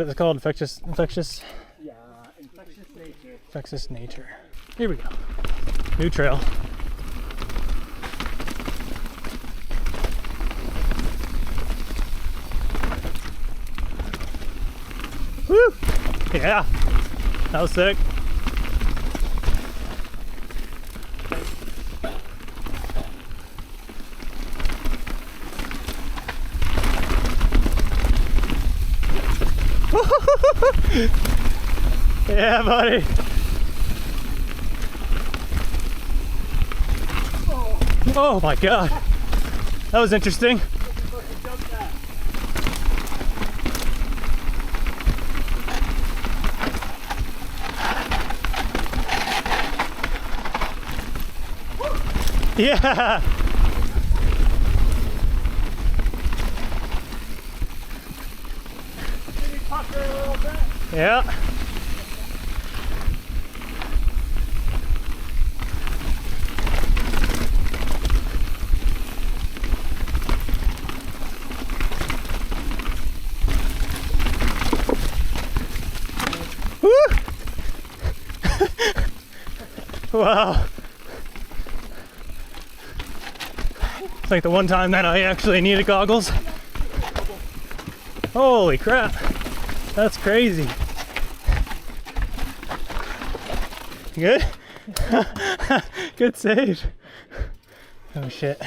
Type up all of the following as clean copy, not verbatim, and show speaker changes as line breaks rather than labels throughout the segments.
It's called Infectious.
Yeah, Infectious Nature.
Infectious Nature. Here we go. New trail. Woo! Yeah, that was sick. Yeah, buddy. Oh my god, that was interesting. Yeah. Yeah. Woo! Wow. It's like the one time that I actually needed goggles. Holy crap. That's crazy. Good? Good save. Oh shit.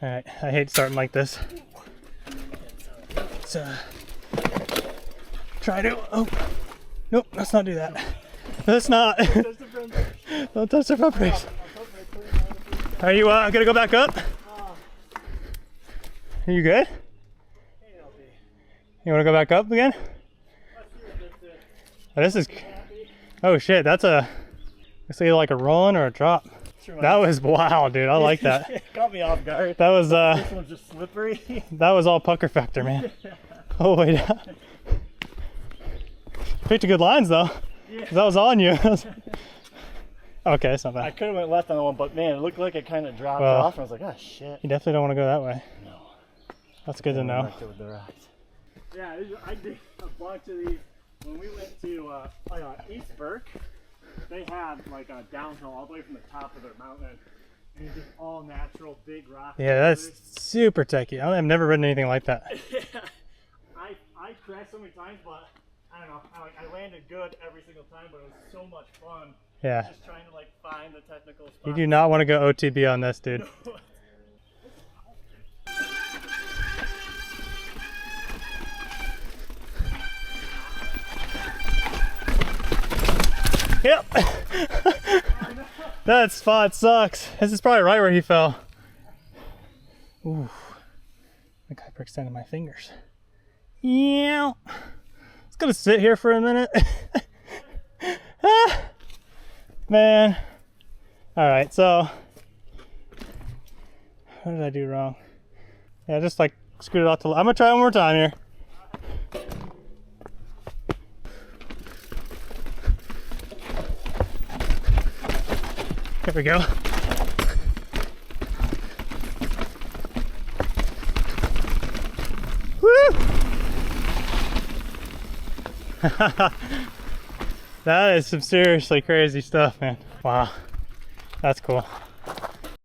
Alright, I hate starting like this. Let's try to. Oh, nope, let's not do that. Let's not. Don't touch the front brakes. Are you gonna go back up? Are you good? You wanna go back up again? Oh, this is. Oh shit, that's a. It's either like a run or a drop. That was wild, dude. I like that.
It caught me off guard.
That was
This one's just slippery.
That was all pucker factor, man. Oh wait. Picked a good lines though. Yeah. That was on you. Okay, that's not bad.
I could have went left on the one, but man, it looked like it kind of dropped off, and I was like, oh shit.
You definitely don't want to go that way.
No.
That's good to know.
With the rocks. Yeah, I did a bunch of these when we went to East Burke. They had like a downhill all the way from the top of their mountain, and just all natural big rocks.
Yeah, that's super techy. I've never ridden anything like that.
Yeah, I crashed so many times, but I don't know. I landed good every single time, but it was so much fun.
Yeah.
Just trying to like find the technical spot.
You do not want to go OTB on this, dude. Yep. That spot sucks. This is probably right where he fell. Ooh. I think I hyperextended my fingers. Yeah. It's gonna sit here for a minute. Ah, man. Alright, so what did I do wrong? Yeah, just like screwed it off to. I'm gonna try one more time here. Here we go. Woo! That is some seriously crazy stuff, man. Wow, that's cool.